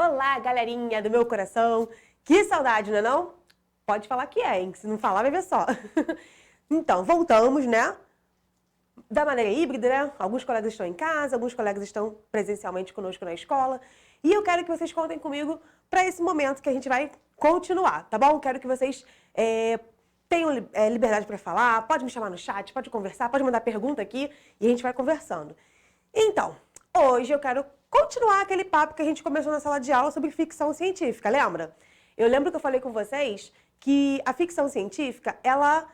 Olá, galerinha do meu coração. Que saudade, não é não? Pode falar que é, hein? Se não falar, vai ver só. Então, voltamos, né? Da maneira híbrida, né? Alguns colegas estão em casa, alguns colegas estão presencialmente conosco na escola. E eu quero que vocês contem comigo para esse momento que a gente vai continuar, tá bom? Quero que vocês tenham liberdade para falar, pode me chamar no chat, pode conversar, pode mandar pergunta aqui e a gente vai conversando. Então, hoje eu quero continuar aquele papo que a gente começou na sala de aula sobre ficção científica, lembra? Eu lembro que eu falei com vocês que a ficção científica, ela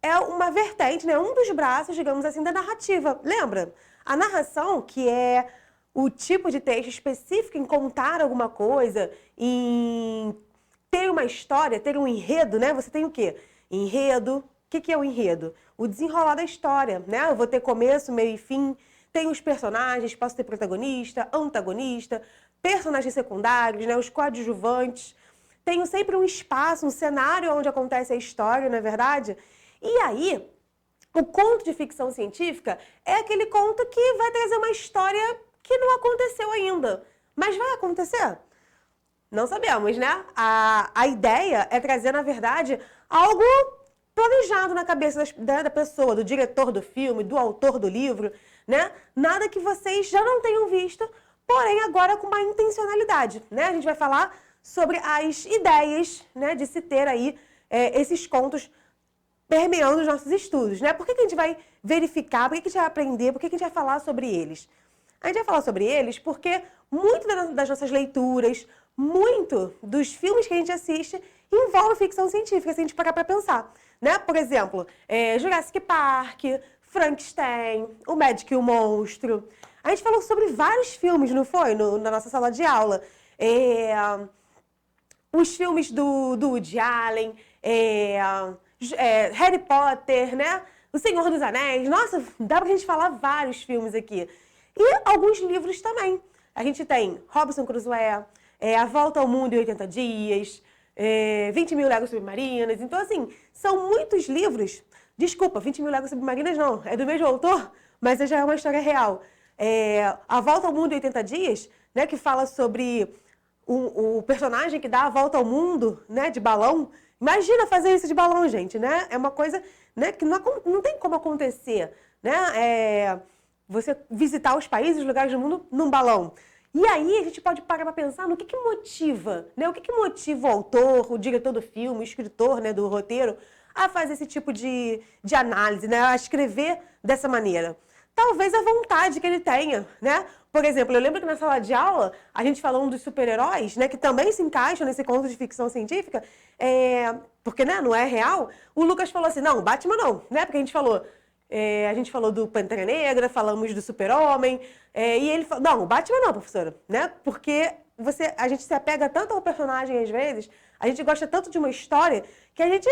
é uma vertente, né? Um dos braços, digamos assim, da narrativa. Lembra? A narração, que é o tipo de texto específico em contar alguma coisa, em ter uma história, ter um enredo, né? Você tem o quê? Enredo. O que é o enredo? O desenrolar da história, né? Eu vou ter começo, meio e fim. Tem os personagens, posso ter protagonista, antagonista, personagens secundários, né? Os coadjuvantes. Tenho sempre um espaço, um cenário onde acontece a história, não é verdade? E aí, o conto de ficção científica é aquele conto que vai trazer uma história que não aconteceu ainda. Mas vai acontecer? Não sabemos, né? A ideia é trazer, na verdade, algo planejado na cabeça da pessoa, do diretor do filme, do autor do livro, né? Nada que vocês já não tenham visto, porém agora com uma intencionalidade, né? A gente vai falar sobre as ideias, né, de se ter aí esses contos permeando os nossos estudos, né? Por que a gente vai verificar, por que a gente vai aprender, por que a gente vai falar sobre eles? A gente vai falar sobre eles porque muito das nossas leituras, muito dos filmes que a gente assiste envolve ficção científica, se a gente parar para pensar, né? Por exemplo, Jurassic Park, Frankenstein, O Médico e o Monstro. A gente falou sobre vários filmes, não foi? Na nossa sala de aula. Os filmes do Woody Allen, Harry Potter, né? O Senhor dos Anéis. Nossa, dá pra gente falar vários filmes aqui. E alguns livros também. A gente tem Robinson Crusoe, A Volta ao Mundo em 80 Dias, 20 Mil Léguas Submarinas. Então, assim, são muitos livros. Desculpa, 20 Mil Léguas Submarinas não, é do mesmo autor, mas já é uma história real. A Volta ao Mundo em 80 Dias, né, que fala sobre o personagem que dá a volta ao mundo, né, de balão. Imagina fazer isso de balão, gente, né? É uma coisa, né, que não tem como acontecer, né? Você visitar os países, os lugares do mundo num balão. E aí a gente pode parar para pensar no que motiva, né? O que motiva o autor, o diretor do filme, o escritor, né, do roteiro, a fazer esse tipo de análise, né? A escrever dessa maneira. Talvez a vontade que ele tenha, né? Por exemplo, eu lembro que na sala de aula, a gente falou dos super-heróis, né? Que também se encaixam nesse conto de ficção científica, porque, né, não é real. O Lucas falou assim, não, Batman não, né? Porque a gente falou do Pantera Negra, falamos do Super-Homem, e ele falou, não, Batman não, professora, né? Porque a gente se apega tanto ao personagem às vezes, a gente gosta tanto de uma história, que a gente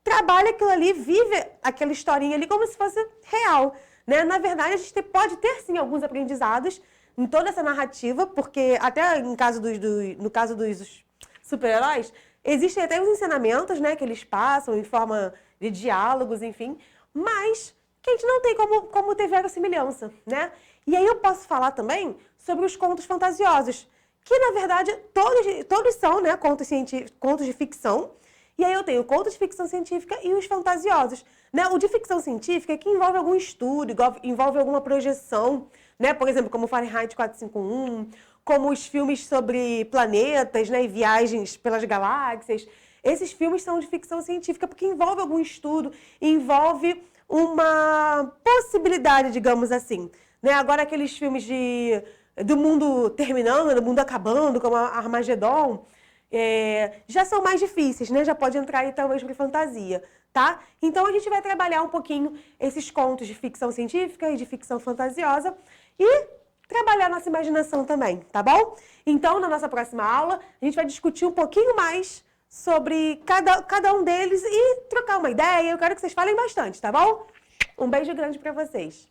trabalha aquilo ali, vive aquela historinha ali como se fosse real, né? Na verdade, a gente pode ter, sim, alguns aprendizados em toda essa narrativa, porque até no caso dos super-heróis, existem até os ensinamentos, né, que eles passam em forma de diálogos, enfim, mas que a gente não tem como ter verossimilhança, né? E aí eu posso falar também sobre os contos fantasiosos, que na verdade todos são, né, contos de ficção. E aí eu tenho contos de ficção científica e os fantasiosos, né? O de ficção científica é que envolve algum estudo, envolve alguma projeção, né? Por exemplo, como Fahrenheit 451, como os filmes sobre planetas, né, e viagens pelas galáxias. Esses filmes são de ficção científica porque envolve algum estudo, envolve uma possibilidade, digamos assim, né? Agora aqueles filmes do mundo terminando, do mundo acabando, como Armagedon, já são mais difíceis, né? Já pode entrar aí talvez para fantasia, tá? Então a gente vai trabalhar um pouquinho esses contos de ficção científica e de ficção fantasiosa e trabalhar nossa imaginação também, tá bom? Então, na nossa próxima aula, a gente vai discutir um pouquinho mais sobre cada um deles e trocar uma ideia. Eu quero que vocês falem bastante, tá bom? Um beijo grande para vocês.